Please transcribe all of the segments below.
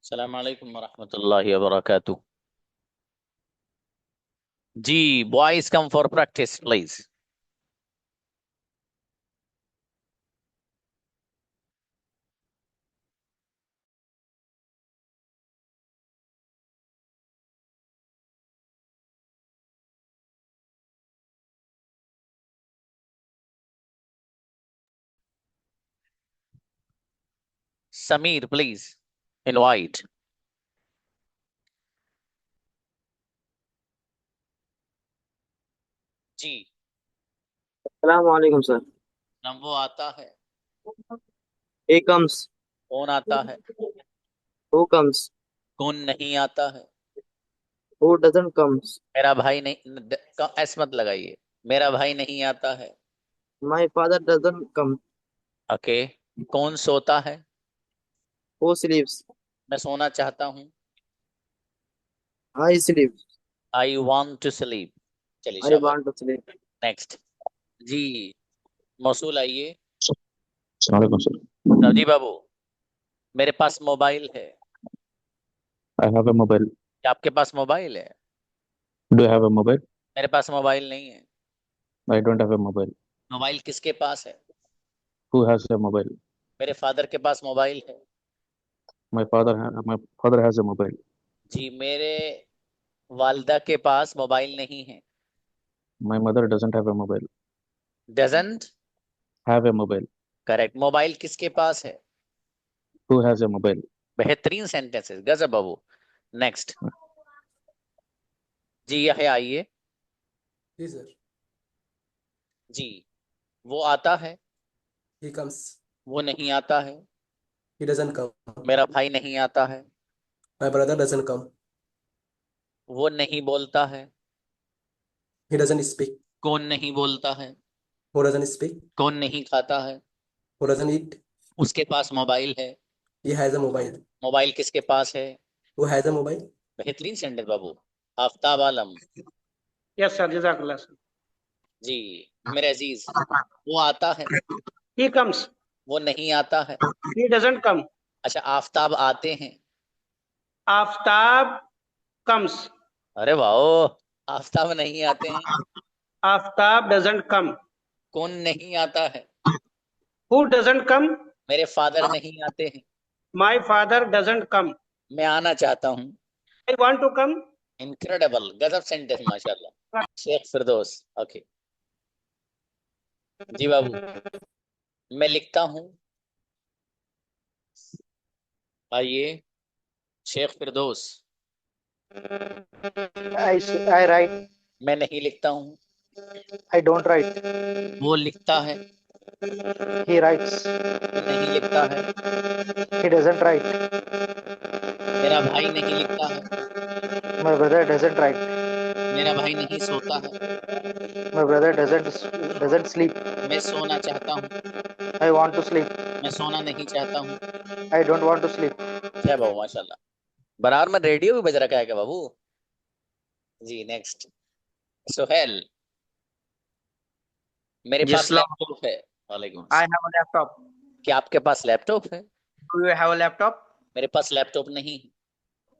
अस्सलाम वालेकुम वरहमतुल्लाहि वबरकातुह। जी, boys come for practice please. Sameer please invite. जी। अस्सलाम वालेकुम सर। नम वो आता है। A comes. कौन आता है? Who comes. कौन नहीं आता है? Who doesn't comes. मेरा भाई नहीं ऐसे मत लगाइए। मेरा भाई नहीं आता है। My father doesn't come. Okay. कौन सोता है? Who sleeps. मैं सोना चाहता हूँ। I sleep. I want to sleep. चलिए आई शाबाश। Want to sleep. नेक्स्ट। जी। मौसूल आइए। Assalamualaikum sir. नवजी बाबू, मेरे पास मोबाइल है। I have a mobile. क्या आपके पास मोबाइल है? Do you have a mobile? मेरे पास मोबाइल नहीं है। I don't have a mobile. Mobile किसके पास है? Who has a mobile? मेरे फादर के पास मोबाइल है। My father has a mobile. जी, मेरे वालिदा के पास मोबाइल नहीं है। My mother doesn't have a mobile. Doesn't. Have a mobile. Correct. Mobile किसके पास है? Who has a mobile? बेहतरीन सेंटेंसेस, गजब बाबू। नेक्स्ट। जी यह आइए। जी सर। जी। वो आता है। He comes. वो नहीं आता है। ही डजंट कम। मेरा भाई नहीं आता है। My brother doesn't come. वो नहीं बोलता है। He doesn't speak. कौन नहीं बोलता है? Who doesn't speak. कौन नहीं खाता है? हु डजंट ईट। उसके पास मोबाइल है। He has a mobile. Mobile किसके पास है? Who has a mobile. बेहतरीन सेंटेंस बाबू। आफ्ताब आलम। यस सर, जजाकल्ला सर। जी। मेरे अजीज, वो आता है। He comes. वो नहीं आता है। He doesn't come. अच्छा, आफ्ताब आते हैं। आफ्ताब कम्स। अरे वाह, आफ्ताब नहीं आते हैं। Aftab doesn't come. कौन नहीं आता है? Who doesn't come. मेरे फादर नहीं आते हैं। My father doesn't come. मैं आना चाहता हूँ। I want to come. Incredible, गजब सेंटेंस माशाल्लाह। शेख फिरदौस। ओके। जी बाबू, मैं लिखता हूँ। आइए। शेख फिरदौस। I write. मैं नहीं लिखता हूँ। I don't write. वो लिखता है। He writes. वो नहीं लिखता है। He doesn't write. मेरा भाई नहीं लिखता है। My brother doesn't write. मेरा भाई नहीं सोता है। My brother doesn't sleep. मैं सोना चाहता हूँ। I want to sleep. मैं सोना नहीं चाहता हूँ। I don't want to sleep. क्या बाबू माशाल्लाह। बराबर में रेडियो भी बज रखा है क्या बाबू? जी नेक्स्ट। सोहेल, मेरे जी पास अस्सलाम। लैपटॉप है। वालेकुम I अस्सलाम। have a laptop. क्या आपके पास लैपटॉप है? Do you have a laptop? मेरे पास लैपटॉप नहीं है।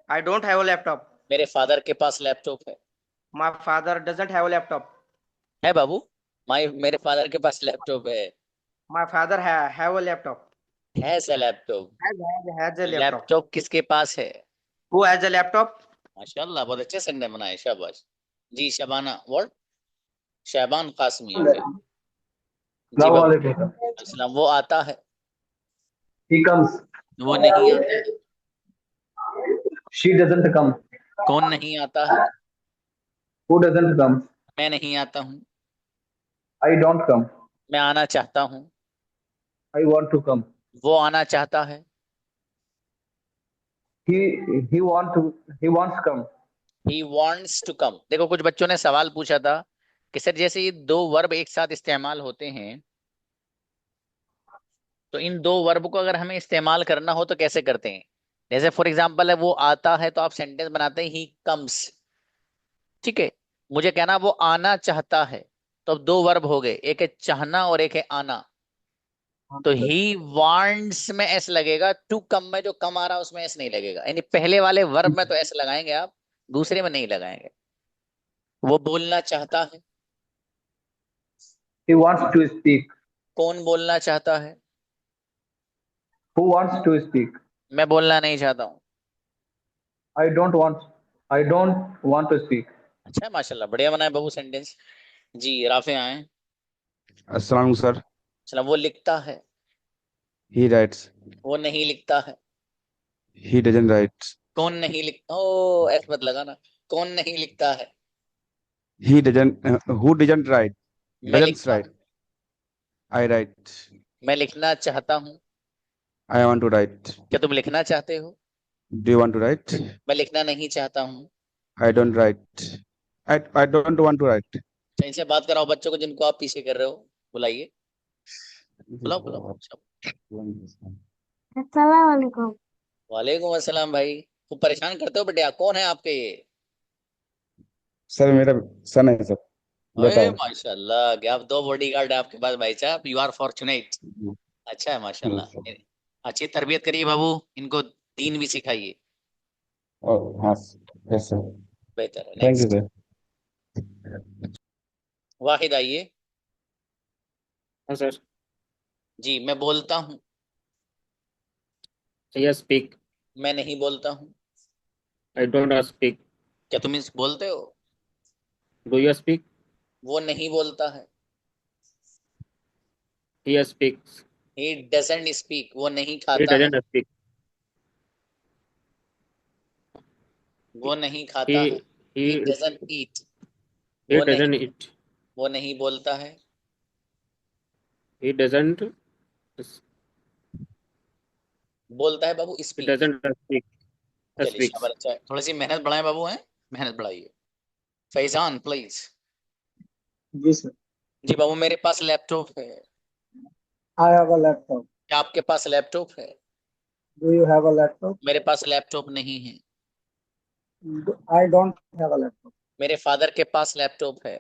I don't have a laptop. मेरे फादर के पास लैपटॉप है। My father doesn't have a laptop. है बाबू। मेरे फादर के पास लैपटॉप है। My father have a laptop. है से laptop. Has a laptop. Laptop किसके पास है? Who has a laptop? माशाल्लाह, बहुत अच्छे संडे बनाए, शाबाश। जी शबाना, व्हाट? शहबान कासमी। ओके। जी बाबू। अस्सलाम। अस्सलाम। वो आता है। He comes. वो नहीं आता है। She doesn't come. कौन नहीं आता है? Who doesn't come. मैं नहीं आता हूँ। I don't come. मैं आना चाहता हूँ। I want to come. वो आना चाहता है। He he want to he wants come. He wants to come. देखो, कुछ बच्चों ने सवाल पूछा था कि सर जैसे ये दो वर्ब एक साथ इस्तेमाल होते हैं, तो इन दो वर्ब को अगर हमें इस्तेमाल करना हो तो कैसे करते हैं? जैसे फॉर एग्जाम्पल है, वो आता है, तो आप सेंटेंस बनाते हैं ही कम्स। ठीक है। मुझे कहना वो आना चाहता है, तो अब दो वर्ब हो गए, एक है चाहना और एक है आना। तो ही वांट्स में एस लगेगा, टू कम में जो कम आ रहा है उसमें एस नहीं लगेगा, यानी पहले वाले वर्ब में तो एस लगाएंगे आप, दूसरे में नहीं लगाएंगे। वो बोलना चाहता है, He wants to speak. कौन बोलना चाहता है? Who wants to speak? मैं बोलना नहीं चाहता हूँ। I don't want. I don't want to speak. अच्छा है, माशाल्लाह, बढ़िया बनाए बाबू सेंटेंस। जी राफे आए। अस्सलाम सर। चला, वो लिखता है, He writes. वो नहीं लिखता है। He doesn't write. कौन नहीं लिखता? ओ एस मत लगाना, कौन नहीं लिखता है? He doesn't. Who doesn't write? मैं Doesn't लिखता write. I write. मैं लिखना चाहता हूँ। I want to write. क्या तुम लिखना चाहते हो? Do you want to write? मैं लिखना नहीं चाहता हूँ। I don't write. I don't want to write. अच्छा, इनसे बात कराओ बच्चों को जिनको आप पीछे कर रहे हो, बुलाइए, बुलाओ बुलाओ सब। अस्सलाम वालेकुम। वालेकुम अस्सलाम भाई, खूब परेशान करते हो बेटा, कौन है आपके ये? सर मेरा सन है सर। बेटा अरे है। माशाल्लाह, क्या आप दो बॉडीगार्ड है आपके पास भाई साहब, यू आर फॉर्चुनेट। अच्छा है माशाल्लाह, अच्छी तरबियत करिए बाबू, इनको दीन भी सिखाइए। हाँ यस सर। बेहतर है। Thank you next sir. Wahid आइए। हाँ सर। जी, मैं बोलता हूँ। Yes speak. मैं नहीं बोलता हूँ। I don't speak. क्या तुम इस बोलते हो? Do you speak? वो नहीं बोलता है। He speaks. He doesn't speak, वो नहीं ही खाता है। Doesn't speak. वो नहीं खाता है। ही ही डजंट ईट, ही वो नहीं, डजंट ईट। वो नहीं बोलता है। ही डजंट बोलता है बाबू, स्पीक। Doesn't speak. चलिए स्पीक्स। शाबाश, अच्छा है। थोड़ी सी मेहनत बढ़ाएं बाबू, हैं मेहनत बढ़ाइए। फैजान प्लीज। जी sir. जी बाबू, मेरे पास लैपटॉप है। I have a laptop. क्या आपके पास लैपटॉप है? Do you have a laptop? मेरे पास लैपटॉप नहीं है। I don't have a laptop. मेरे फादर के पास लैपटॉप है।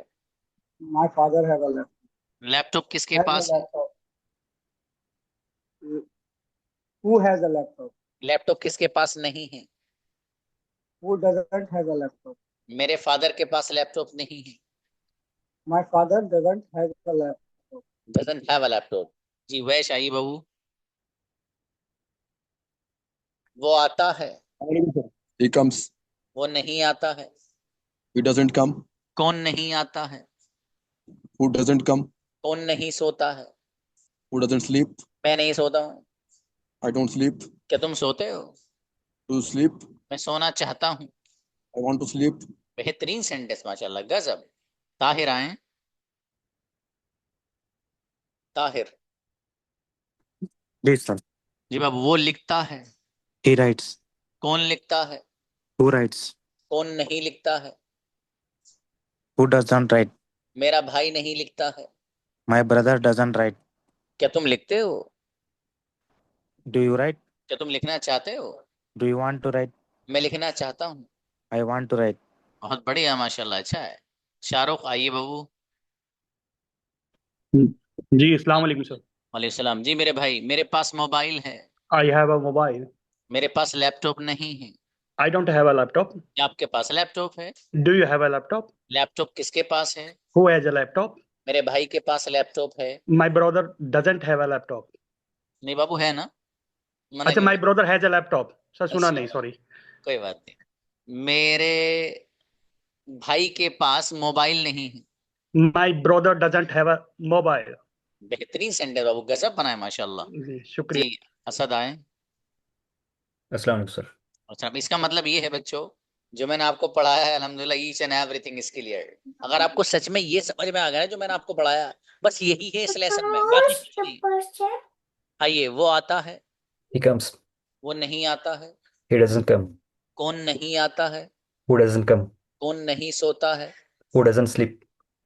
My father have a laptop. Laptop किसके Has a पास है? laptop. Who has a laptop? Laptop किसके पास नहीं है? Who doesn't have a laptop? मेरे फादर के पास लैपटॉप नहीं है। My father doesn't have a laptop. Doesn't have a laptop. जी वैश आइए बाबू। वो आता है। He comes. वो नहीं आता है। He doesn't come. कौन नहीं आता है? Who doesn't come? कौन नहीं सोता है? Who doesn't sleep? मैं नहीं सोता हूँ। I don't sleep. क्या तुम सोते हो? Do you sleep? मैं सोना चाहता हूँ। I want to sleep. बेहतरीन सेंटेंस माशाल्लाह, गजब। ताहिर आए। ताहिर। जी सर। जी बाबू, वो लिखता है। He writes. कौन लिखता है? Who writes. कौन नहीं लिखता है? Who doesn't write. मेरा भाई नहीं लिखता है। My brother doesn't write. क्या तुम लिखते हो? Do you write. क्या तुम लिखना चाहते हो? Do you want to write. मैं लिखना चाहता हूँ। I want to write. बहुत बढ़िया माशाल्लाह, अच्छा है। शाहरुख आइए बाबू। जी अस्सलाम वालेकुम सर। वालेकुम सलाम। जी मेरे भाई, मेरे पास मोबाइल है। I have a mobile. मेरे पास लैपटॉप नहीं है। I don't have a laptop. आपके पास लैपटॉप है। Do you have a laptop? Laptop किसके पास है? Who has a laptop? मेरे भाई के पास लैपटॉप है। My brother doesn't have a laptop. नहीं बाबू, है ना? मना अच्छा, क्यों माय कर- brother has a laptop. Sir सुना अच्छा, नहीं, सॉरी। कोई बात नहीं। मेरे भाई के पास मोबाइल नहीं है। My brother doesn't have a mobile. बेहतरीन सेंटेंस बाबू, गजब बनाए माशाल्लाह। जी शुक्रिया। जी असद आए। अस्सलाम वालेकुम सर। अच्छा, इसका मतलब ये है बच्चों, जो मैंने आपको पढ़ाया है अल्हम्दुलिल्लाह, each and everything is clear. अगर आपको सच में ये समझ में आ गया ना जो मैंने आपको पढ़ाया, बस यही है इस लेसन में, बाकी कुछ नहीं। आइए, वो आता है। He comes. वो नहीं आता है। He doesn't come. कौन नहीं आता है? Who doesn't come? कौन नहीं सोता है? Who doesn't sleep?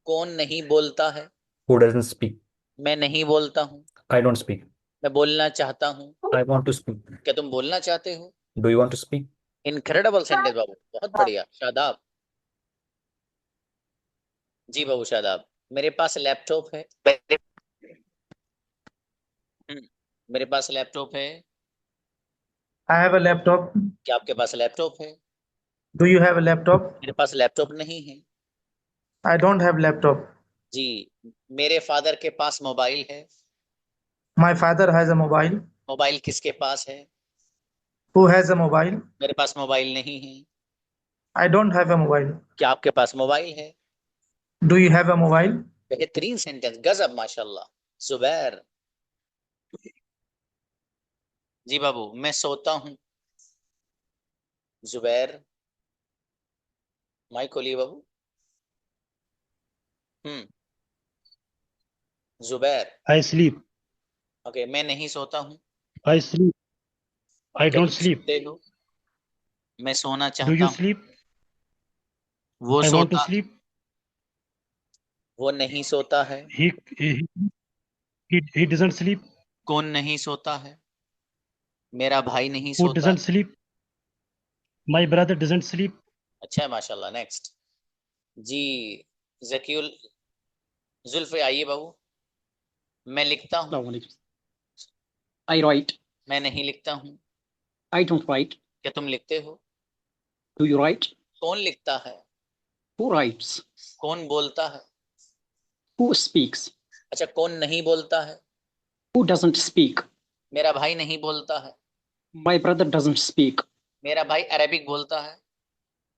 कौन नहीं बोलता है? Who doesn't speak? मैं नहीं बोलता हूँ। I don't speak. मैं बोलना चाहता हूँ। I want to speak. क्या तुम बोलना चाहते हो? Do you want to speak? Incredible sentence बाबू, बहुत बढ़िया, शादाब। जी बाबू शादाब। मेरे पास लैपटॉप है। मेरे पास लैपटॉप है। I have a laptop. क्या आपके पास लैपटॉप है? Do you have a laptop? मेरे पास लैपटॉप नहीं है। I don't have laptop. जी, मेरे फादर के पास मोबाइल है। My father has a mobile. Mobile किसके पास है? Who has a mobile? मेरे पास मोबाइल नहीं है। I don't have a mobile. क्या आपके पास मोबाइल है? Do you have a mobile? बेहतरीन सेंटेंस, गजब, माशाल्लाह। जुबैर। जी बाबू, मैं सोता हूँ। जुबैर, माइक खोलिए बाबू। जुबैर। I sleep. ओके, मैं नहीं सोता हूँ। I sleep. I क्या don't तुम sleep. सोते हो? मैं सोना Do चाहता you हूँ। sleep? वो I want to सोता, sleep. वो नहीं सोता है। He he he doesn't sleep. कौन नहीं सोता है? मेरा भाई नहीं Who सोता। doesn't sleep? My brother doesn't sleep. अच्छा है, माशाल्लाह। नेक्स्ट जी, जकीउल जुल्फ आइए बाबू। मैं लिखता हूँ। I write. मैं नहीं लिखता हूँ। I don't write. क्या तुम लिखते हो? Do you write? कौन लिखता है? Who writes? कौन बोलता है? Who speaks? अच्छा, कौन नहीं बोलता है? Who doesn't speak? मेरा भाई नहीं बोलता है। My brother doesn't speak. मेरा भाई अरबिक बोलता है।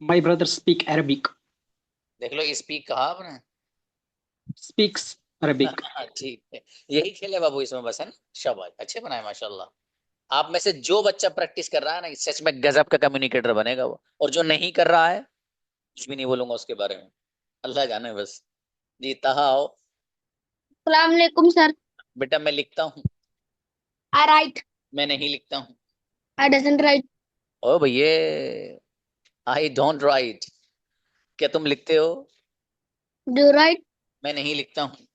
My brother speak Arabic. देख लो, स्पीक कहा आपने। Speaks Arabic. ठीक है, यही खेल है बाबू इसमें, बस है ना। शाबाश, अच्छे बनाए माशाल्लाह। आप में से जो बच्चा प्रैक्टिस कर रहा है ना, सच में गजब का कम्युनिकेटर बनेगा वो। और जो नहीं कर रहा है, कुछ भी नहीं बोलूंगा उसके बारे में, अल्लाह जाने बस। जी, तहा आओ। सलाम अलैकुम सर। बेटा, मैं लिखता हूँ। I write. मैं नहीं लिखता हूँ। I doesn't write. ओ भैया, आई डोंट राइट। क्या तुम लिखते हो? Do you write? मैं नहीं लिखता हूँ।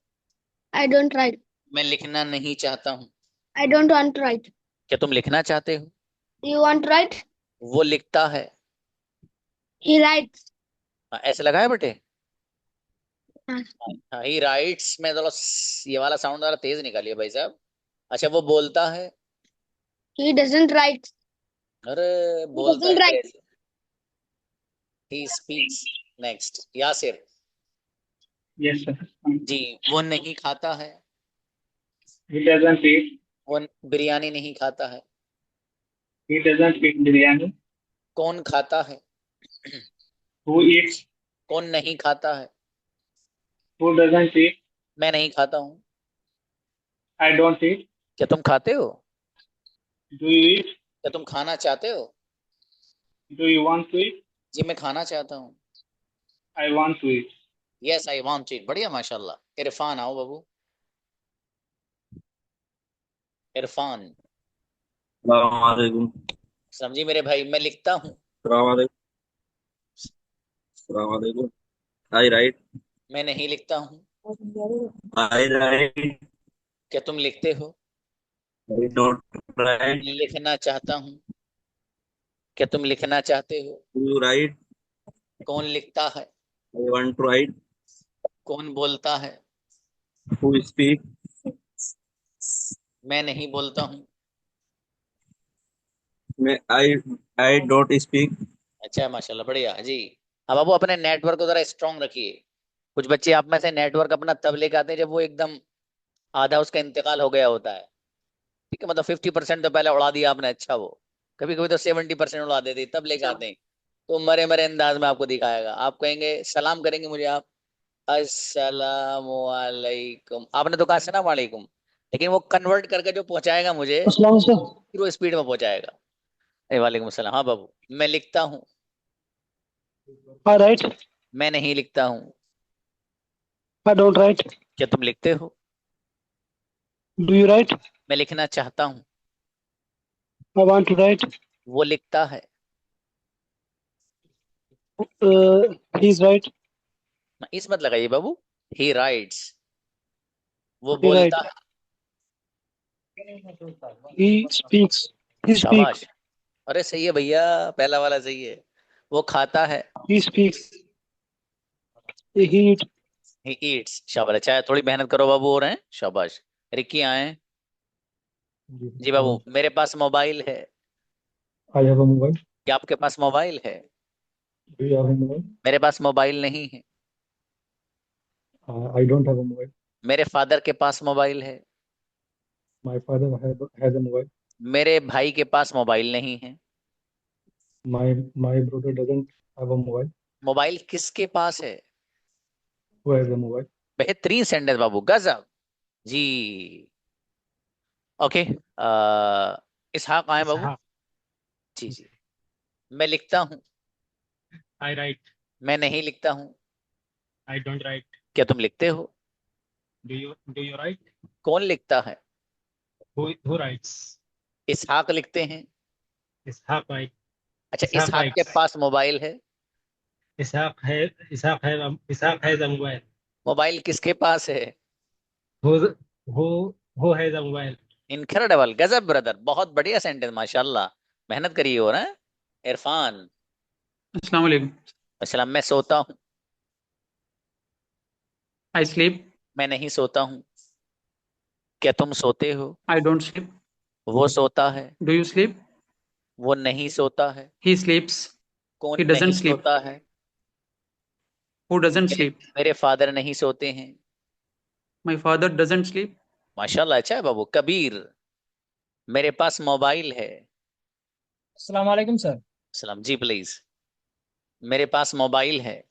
I don't write. मैं लिखना नहीं चाहता हूँ। I don't want to write. क्या तुम लिखना चाहते हो? Do you want to write? वो लिखता है। He writes. ऐसे लगा है बेटे? हाँ। ही राइट्स में थोड़ा ये वाला साउंड वाला तेज निकालिए भाई साहब। अच्छा, वो बोलता है। He doesn't write. अरे He बोलता doesn't है write. कैसे? He speaks. Next, Yasir. Yes, sir. जी, वो नहीं खाता है। He doesn't eat. वो बिरयानी नहीं खाता है। He doesn't eat biryani. कौन खाता है? Who eats? कौन नहीं खाता है? Who doesn't eat? मैं नहीं खाता हूँ। I don't eat. क्या तुम खाते हो? Do you eat? क्या तुम खाना चाहते हो? Do you want to eat? जी, मैं खाना चाहता हूँ। I want to eat. Yes, I want it. बढ़िया माशाल्लाह। इरफान आओ बाबू। इरफान। Assalamualaikum. समझी मेरे भाई, मैं लिखता हूँ। Assalamualaikum. Assalamualaikum. I write. मैं नहीं लिखता हूँ। I write. क्या तुम लिखते हो? I don't write. लिखना चाहता हूँ। क्या तुम लिखना चाहते हो? Do you write? कौन लिखता है? I want to write. कौन बोलता है? Who speak? मैं नहीं बोलता हूँ। I don't speak. अच्छा, माशाल्लाह, बढ़िया जी। अब बाबू, अपने नेटवर्क को जरा स्ट्रॉन्ग रखिए। कुछ बच्चे आप में से नेटवर्क अपना तब लेके आते हैं जब वो एकदम आधा उसका इंतकाल हो गया होता है। ठीक है, मतलब 50% तो पहले उड़ा दिया आपने। अच्छा, वो कभी कभी तो 70% उड़ा देते, तब लेके आते हैं। तो मरे मरे अंदाज में आपको दिखाएगा। आप कहेंगे, सलाम करेंगे मुझे आप, अस्सलामुअलैकुम। आपने तो कहा सलाम वालेकुम, लेकिन वो कन्वर्ट करके जो पहुंचाएगा मुझे, जीरो स्पीड में पहुंचाएगा। वालेकुम सलाम। हाँ बाबू, मैं लिखता हूँ। I write. मैं नहीं लिखता हूँ। I don't write. क्या तुम लिखते हो? Do you write? मैं लिखना चाहता हूँ। I want to write. वो लिखता है। He's right. इस मत लगाइए बाबू। He writes. वो He बोलता write. है। He speaks. He speaks. शाबाश। अरे सही है भैया, पहला वाला सही है। वो खाता है। He speaks. He eats. He eats. शाबाश, अच्छा है, थोड़ी मेहनत करो बाबू। और हैं, शाबाश। रिक्की आए। जी बाबू, मेरे पास मोबाइल है। I have a mobile. क्या आपके पास मोबाइल है? Do you have a mobile? मेरे पास मोबाइल नहीं है। I don't have a mobile. मेरे फादर के पास मोबाइल है। My father has a mobile. मेरे भाई के पास मोबाइल नहीं है। My brother doesn't have a mobile. Mobile किसके पास है? Who has a mobile? बेहतरीन सेंटेंस बाबू, गजब जी। ओके, इसहाक आए बाबू। Ishaq. जी जी। मैं लिखता हूँ। I write. मैं नहीं लिखता हूँ। I don't write. क्या तुम लिखते हो? Do you write? कौन लिखता है? Who writes? इसहाक लिखते हैं। Ishaq write. अच्छा, Ishaq इसहाक के writes. पास मोबाइल है। Ishaq has a mobile. Mobile किसके पास है? Who has a mobile? Incredible, गजब ब्रदर, बहुत बढ़िया सेंटेंस, माशाल्लाह। मेहनत करिए हो ना। इरफान। अस्सलाम वालेकुम। असलम। मैं सोता हूँ। I sleep. मैं नहीं सोता हूँ। क्या तुम सोते हो? I don't sleep. वो सोता है। Do you sleep? वो नहीं सोता है। He sleeps. कौन He doesn't नहीं sleep. सोता है? Who doesn't मेरे sleep? मेरे फादर नहीं सोते हैं। My father doesn't sleep. माशाल्लाह, अच्छा है बाबू। कबीर। मेरे पास मोबाइल है। अस्सलाम वालेकुम सर. सलाम जी, प्लीज। मेरे पास मोबाइल है।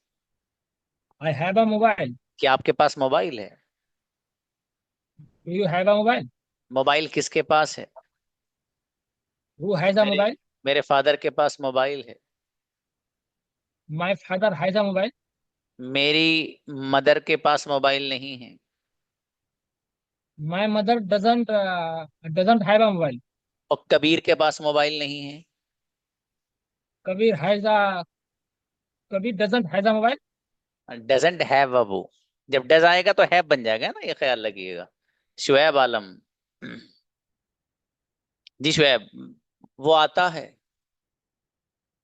I have a mobile. क्या आपके पास मोबाइल है? Do you have a mobile? Mobile किसके पास है? Who has a मेरे mobile? मेरे फादर के पास मोबाइल है। My father has a mobile. मेरी मदर के पास मोबाइल नहीं है। My mother doesn't have a mobile. और कबीर के पास मोबाइल नहीं है। Kabir has a Kabir doesn't has a mobile. Doesn't have बाबू। जब डज आएगा तो हैव बन जाएगा ना, ये ख्याल रखिएगा। शुएब आलम। जी शुएब, वो आता है।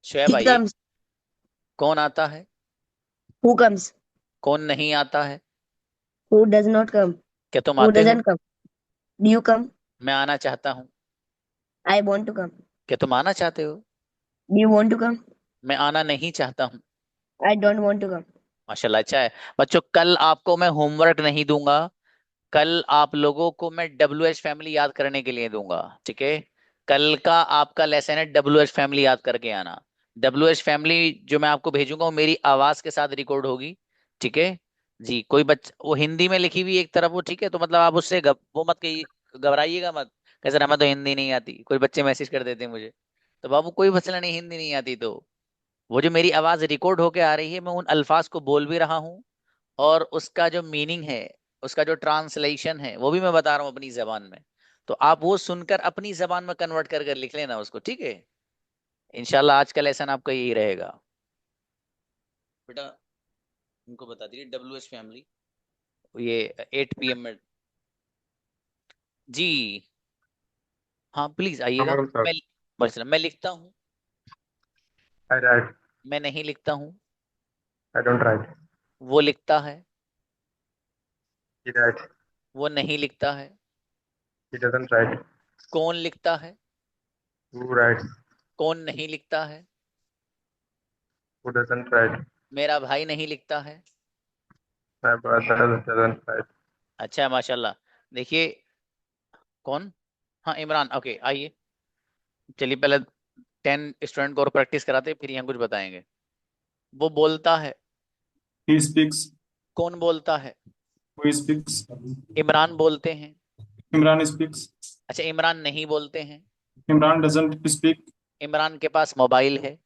शुएब He आइए। comes. कौन आता है? Who comes? कौन नहीं आता है? Who does not come? क्या तुम Who आते हो? doesn't come? Do you come? मैं आना चाहता हूँ। I want to come. क्या तुम आना चाहते हो? Do you want to come? मैं आना नहीं चाहता हूँ। I don't want to come. माशाल्लाह, अच्छा है बच्चों। कल आपको मैं होमवर्क नहीं दूंगा। कल आप लोगों को मैं WH फैमिली याद करने के लिए दूंगा, ठीक है? कल का आपका लेसन है WH फैमिली याद करके आना। WH फैमिली जो मैं आपको भेजूंगा वो मेरी आवाज के साथ रिकॉर्ड होगी, ठीक है जी? कोई वो हिंदी में लिखी हुई एक तरफ, वो ठीक है? तो मतलब आप उससे वो मत कहिए, घबराइएगा मत। कैसे हमें तो हिंदी नहीं आती, कोई बच्चे मैसेज कर देते हैं मुझे। तो बाबू कोई मसला नहीं, हिंदी नहीं आती तो वो जो मेरी आवाज रिकॉर्ड होके आ रही है, मैं उन अल्फाज को बोल भी रहा हूँ और उसका जो मीनिंग है, उसका जो ट्रांसलेशन है, वो भी मैं बता रहा हूँ अपनी जबान में। तो आप वो सुनकर अपनी जबान में कन्वर्ट कर कर लिख लेना उसको, ठीक है? इंशाल्लाह आज का लेसन आपका यही रहेगा। बेटा उनको बता दीजिए WH फैमिली ये 8 PM में। जी हाँ, प्लीज आइएगा। मैं मैं लिखता हूँ। I write. मैं नहीं लिखता हूँ। I don't write. वो लिखता है। He writes. वो नहीं लिखता है। He doesn't write. कौन लिखता है? Who writes? कौन नहीं लिखता है? Who doesn't write? मेरा भाई नहीं लिखता है। My brother doesn't write. अच्छा है, माशाल्लाह। देखिए कौन? हाँ, इमरान। ओके, आइए। चलिए पहले 10 स्टूडेंट को और प्रैक्टिस कराते, फिर यहाँ कुछ बताएंगे। वो बोलता है। He speaks. कौन बोलता है? Who speaks? इमरान बोलते हैं। Imran speaks. अच्छा, इमरान नहीं बोलते हैं। Imran doesn't speak. इमरान के पास मोबाइल है।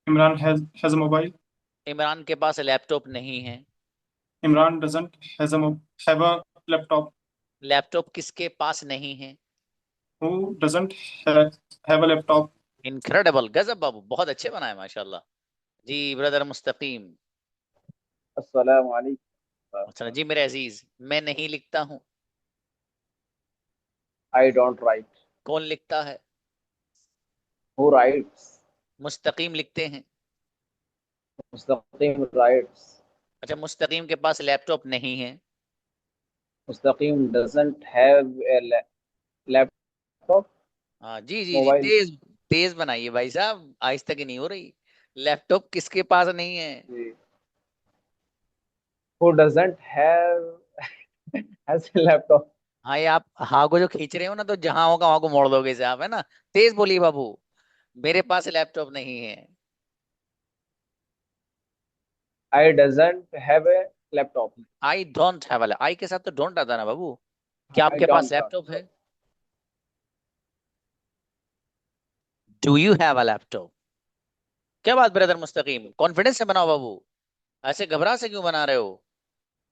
Imran has a mobile. Imran के पास लैपटॉप नहीं है। Imran doesn't have a laptop. Laptop किसके पास नहीं है? Who doesn't have a laptop? Incredible, गजब बाबू, बहुत अच्छे बनाए माशाल्लाह। जी ब्रदर मुस्तकीम। अस्सलाम वालेकुम. अच्छा जी मेरे अजीज, मैं नहीं लिखता हूँ। I don't write. कौन लिखता है? Who writes? मुस्तकीम लिखते हैं। Mustaqim writes. अच्छा, मुस्तकीम के पास लैपटॉप नहीं है। Mustaqim doesn't have a laptop. Laptop हाँ जी जी जी, मोबाइल तेज तेज बनाइए भाई साहब, आहिस्ता की नहीं हो रही। लैपटॉप किसके पास नहीं है? जी who doesn't have has a laptop हाँ, ये आप हाँ को जो खींच रहे हो ना, तो जहां होगा वहां को मोड़ दोगे इसे आप, है ना। तेज बोलिए बाबू। मेरे पास लैपटॉप नहीं है। I doesn't have a laptop I don't have I के साथ तो डोंट आता ना बाबू। क्या आई आपके पास डोंट लैपटॉप है? Do you have a laptop? क्या बात ब्रदर मुस्तकीम, कॉन्फिडेंस से बनाओ बाबू। ऐसे घबरा से क्यों बना रहे हो?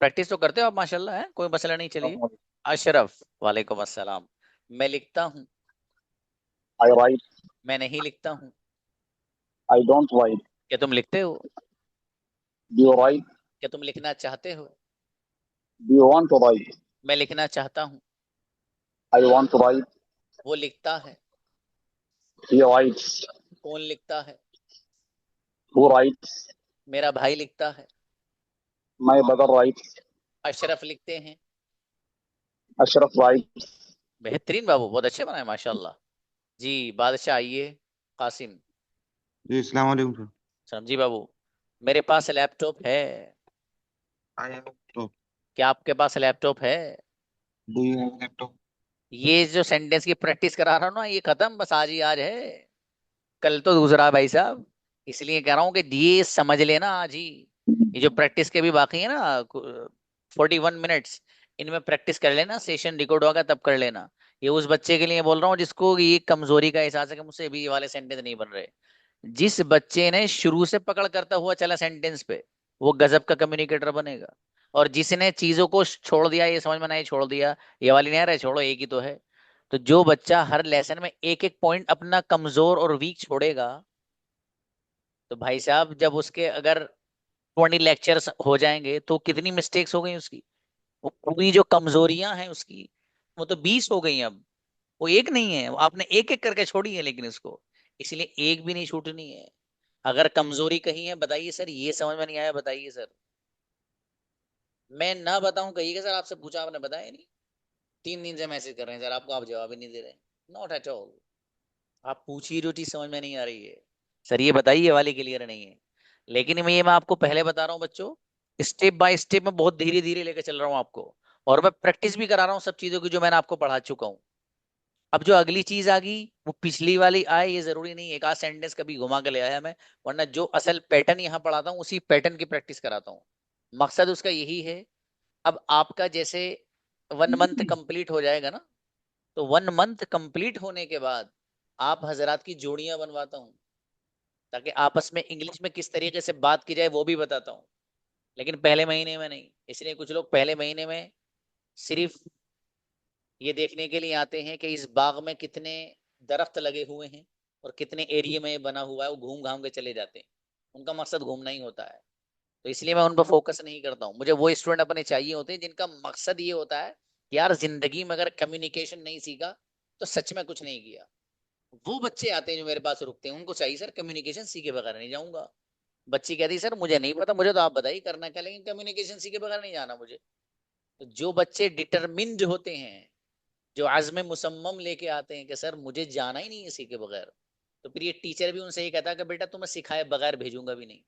प्रैक्टिस तो करते हो आप माशाल्लाह, है कोई मसला नहीं। चलिए। अशरफ, वालेकुम अस्सलाम। मैं लिखता हूँ। आई राइट मैं नहीं लिखता हूँ। आई डोंट राइट क्या तुम लिखते हो? डू यू राइट क्या तुम लिखना चाहते हो? Do you want to write मैं लिखना चाहता हूँ। आई वांट टू राइट वो लिखता है। ही राइट्स कौन लिखता है? हु राइट्स मेरा भाई लिखता है। माय ब्रदर राइट्स अशरफ लिखते हैं। अशरफ राइट्स बेहतरीन बाबू, बहुत अच्छे बनाए माशाल्लाह। जी बादशाह आइए। कासिम। जी अस्सलाम वालेकुम सर। समझी बाबू। मेरे पास लैपटॉप है। I have laptop. क्या आपके पास लैपटॉप है? Do you have laptop? ये जो सेंटेंस की प्रैक्टिस करा रहा हूँ ना, ये खत्म, बस आज ही आज है। कल तो दूसरा भाई साहब। इसलिए कह रहा हूँ कि ये समझ लेना आज ही। ये जो प्रैक्टिस के भी बाकी है ना, 41 मिनट्स, इनमें प्रैक्टिस कर लेना। सेशन रिकॉर्ड होगा तब कर लेना। ये उस बच्चे के लिए बोल रहा हूँ जिसको ये कमजोरी का एहसास है कि मुझसे भी ये वाले सेंटेंस नहीं बन रहे। जिस बच्चे ने शुरू से पकड़ करता हुआ चला सेंटेंस पे, वो गजब का कम्युनिकेटर बनेगा। और जिसने चीजों को छोड़ दिया, ये समझ में नहीं छोड़ दिया, ये वाली नहीं आ रहा, छोड़ो एक ही तो है। तो जो बच्चा हर लेसन में एक एक पॉइंट अपना कमजोर और वीक छोड़ेगा, तो भाई साहब जब उसके अगर 20 लेक्चर्स हो जाएंगे तो कितनी मिस्टेक्स हो गई उसकी। वो पूरी जो कमजोरियां हैं उसकी, वो तो 20 हो गई अब। वो एक नहीं है, वो आपने एक एक करके छोड़ी है, लेकिन इसको इसलिए एक भी नहीं छूटनी है। अगर कमजोरी कहीं है बताइए सर, ये समझ में नहीं आया बताइए सर। मैं ना बताऊं कहिएगा सर, आपसे पूछा आपने बताया नहीं। 3 दिन से मैसेज कर रहे हैं सर आपको, आप जवाब ही नहीं दे रहे। Not at all. आप पूछिए जो चीज समझ में नहीं आ रही है। सर ये बताइए, ये वाली क्लियर नहीं है। लेकिन मैं आपको पहले बता रहा हूँ बच्चों, स्टेप बाय स्टेप में बहुत धीरे धीरे लेकर चल रहा हूँ आपको। और मैं प्रैक्टिस भी करा रहा हूँ सब चीजों की जो मैंने आपको पढ़ा चुका हूँ। अब जो अगली चीज आ गई वो पिछली वाली आए, ये जरूरी नहीं है। एक आध सेंटेंस कभी घुमा के ले आया मैं, वरना जो असल पैटर्न यहाँ पढ़ाता हूँ उसी पैटर्न की प्रैक्टिस कराता हूँ। मकसद उसका यही है। अब आपका जैसे 1 मंथ कंप्लीट हो जाएगा ना, तो 1 मंथ कंप्लीट होने के बाद आप हजरात की जोड़ियां बनवाता हूँ, ताकि आपस में इंग्लिश में किस तरीके से बात की जाए वो भी बताता हूँ। लेकिन पहले महीने में नहीं। इसलिए कुछ लोग पहले महीने में सिर्फ ये देखने के लिए आते हैं कि इस बाग में कितने दरख्त लगे हुए हैं और कितने एरिया में ये बना हुआ है, वो घूम घाम के चले जाते हैं। उनका मकसद घूमना ही होता है। तो इसलिए मैं उन पर फोकस नहीं करता हूँ। मुझे वो स्टूडेंट अपने चाहिए होते हैं जिनका मकसद ये होता है कि यार जिंदगी में अगर कम्युनिकेशन नहीं सीखा तो सच में कुछ नहीं किया। वो बच्चे आते हैं जो मेरे पास रुकते हैं, उनको चाहिए सर कम्युनिकेशन सीखे बगैर नहीं जाऊंगा। बच्ची कहती है सर मुझे नहीं पता, मुझे तो आप बताइए करना क्या, लेकिन कम्युनिकेशन सीखे बगैर नहीं जाना मुझे। तो जो बच्चे डिटरमिन्ड होते हैं, जो आज़्म मुसम्मम लेके आते हैं कि सर मुझे जाना ही नहीं है सीखे बगैर, तो फिर ये टीचर भी उनसे ये कहता है कि बेटा तुम्हें सिखाए बगैर भेजूंगा भी नहीं।